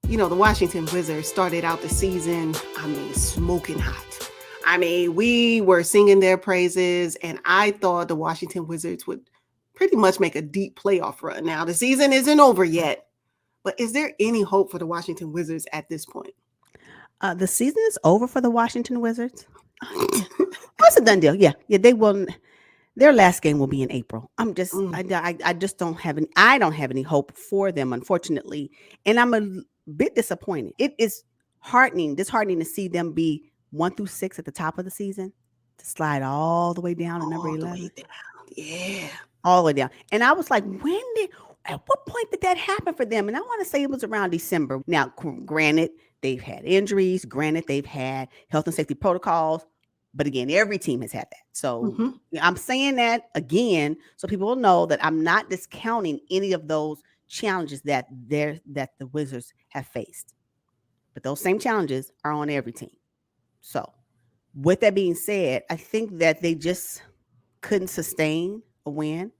the Washington Wizards started out the season, smoking hot. We were singing their praises, and I thought the Washington Wizards would pretty much make a deep playoff run. Now, the season isn't over yet, but is there any hope for the Washington Wizards at this point? The season is over for the Washington Wizards. Yeah. Oh, it's a done deal. Yeah, they will. Their last game will be in April. Mm. I just don't have any. I don't have any hope for them, unfortunately, and I'm a bit disappointed. It is disheartening to see them be 1 through 6 at the top of the season, to slide all the way down to number All the way 11, down. Yeah. all the way down. And I was like, at what point did that happen for them? And I want to say it was around December. Now, granted, they've had injuries. Granted, they've had health and safety protocols. But again, every team has had that. So I'm saying that again, so people will know that I'm not discounting any of those challenges that the Wizards have faced. But those same challenges are on every team. So with that being said, I think that they just couldn't sustain a win.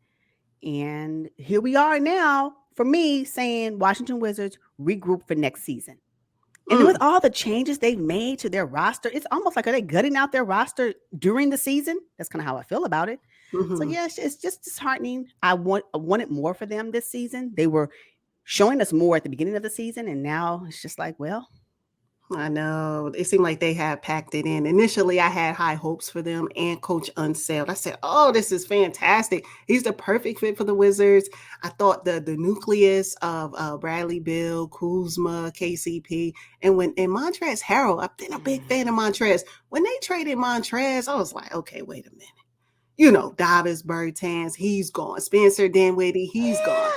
And here we are now, for me, saying Washington Wizards regroup for next season. And then with all the changes they've made to their roster, it's almost like, are they gutting out their roster during the season? That's kind of how I feel about it. So yeah, it's just disheartening. I wanted more for them this season. They were showing us more at the beginning of the season, and now it's just like, well, I know. It seemed like they had packed it in. Initially, I had high hopes for them and Coach Unsailed. I said, oh, this is fantastic. He's the perfect fit for the Wizards. I thought the nucleus of Bradley Beal, Kuzma, KCP, and Montrezl Harrell, I've been a big fan of Montrezl. When they traded Montrezl, I was like, okay, wait a minute. Davis Bertans, he's gone. Spencer Dinwiddie, he's gone.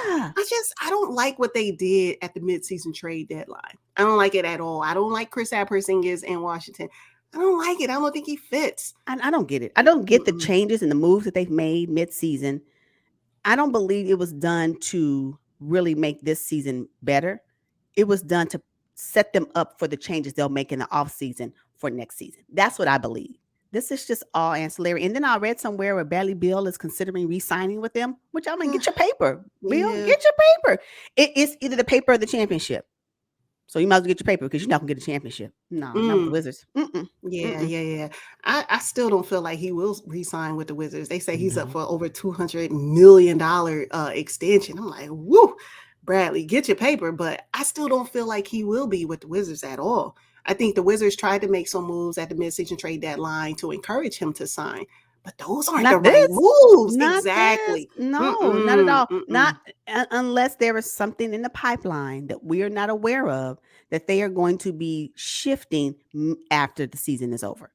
I don't like what they did at the midseason trade deadline. I don't like it at all. I don't like Kristaps Porzingis in Washington. I don't like it. I don't think he fits. I don't get it. I don't get the changes and the moves that they've made midseason. I don't believe it was done to really make this season better. It was done to set them up for the changes they'll make in the offseason for next season. That's what I believe. This is just all ancillary. And then I read somewhere where Bradley Beal is considering re-signing with them, which I mean, get your paper, Bill. Yeah. Get your paper. It's either the paper or the championship. So you might as well get your paper because you're not going to get a championship. No, not with the Wizards. Yeah. I still don't feel like he will re-sign with the Wizards. They say he's up for over $200 million extension. I'm like, woo, Bradley, get your paper. But I still don't feel like he will be with the Wizards at all. I think the Wizards tried to make some moves at the midseason trade deadline to encourage him to sign. But those aren't the right moves. Exactly. No, not at all. Not unless there is something in the pipeline that we are not aware of that they are going to be shifting after the season is over,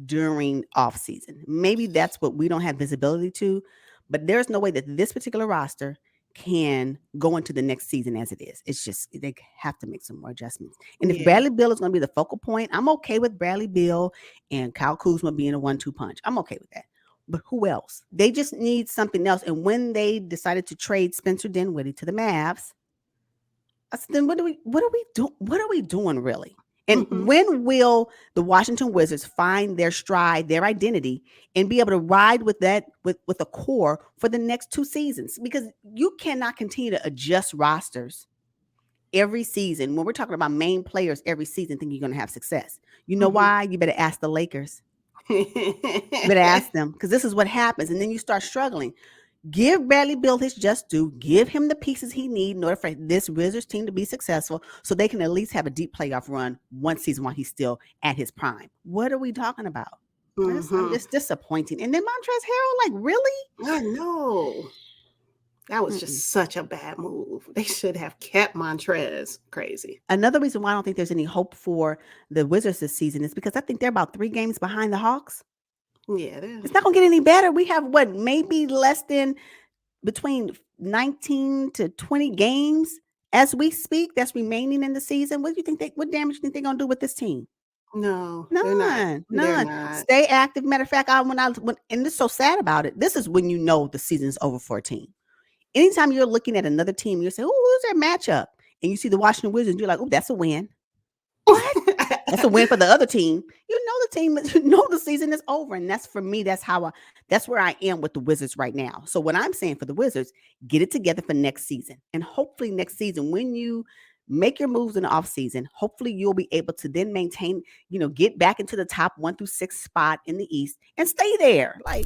during off season. Maybe that's what we don't have visibility to, but there's no way that this particular roster can go into the next season as it is. It's just, they have to make some more adjustments. And if Bradley Beal is going to be the focal point, I'm okay with Bradley Beal and Kyle Kuzma being a 1-2 punch. I'm okay with that. But who else? They just need something else. And when they decided to trade Spencer Dinwiddie to the Mavs, I said, then what are we doing really? And when will the Washington Wizards find their stride, their identity, and be able to ride with that, with a core for the next 2 seasons? Because you cannot continue to adjust rosters every season. When we're talking about main players every season, think you're going to have success. You know why? You better ask the Lakers. You better ask them, because this is what happens. And then you start struggling. Give Bradley Beal his just due. Give him the pieces he needs in order for this Wizards team to be successful, so they can at least have a deep playoff run one season while he's still at his prime. What are we talking about? It's disappointing. And then Montrezl Harrell, like, really? I know. That was just such a bad move. They should have kept Montrezl. Crazy. Another reason why I don't think there's any hope for the Wizards this season is because I think they're about 3 games behind the Hawks. Yeah, it's not going to get any better. We have maybe less than between 19 to 20 games as we speak that's remaining in the season. What damage do you think they're going to do with this team? No, none. Stay active. Matter of fact, and this is so sad about it. This is when you know the season's over for a team. Anytime you're looking at another team, you're saying, "Oh, who's their matchup?" And you see the Washington Wizards, you're like, "Oh, that's a win." What? That's a win for the other team. The season is over. And that's, for me, that's where I am with the Wizards right now. So what I'm saying for the Wizards, get it together for next season. And hopefully next season, when you make your moves in the offseason. Hopefully you'll be able to then maintain, get back into the top 1 through 6 spot in the East and stay there. Like,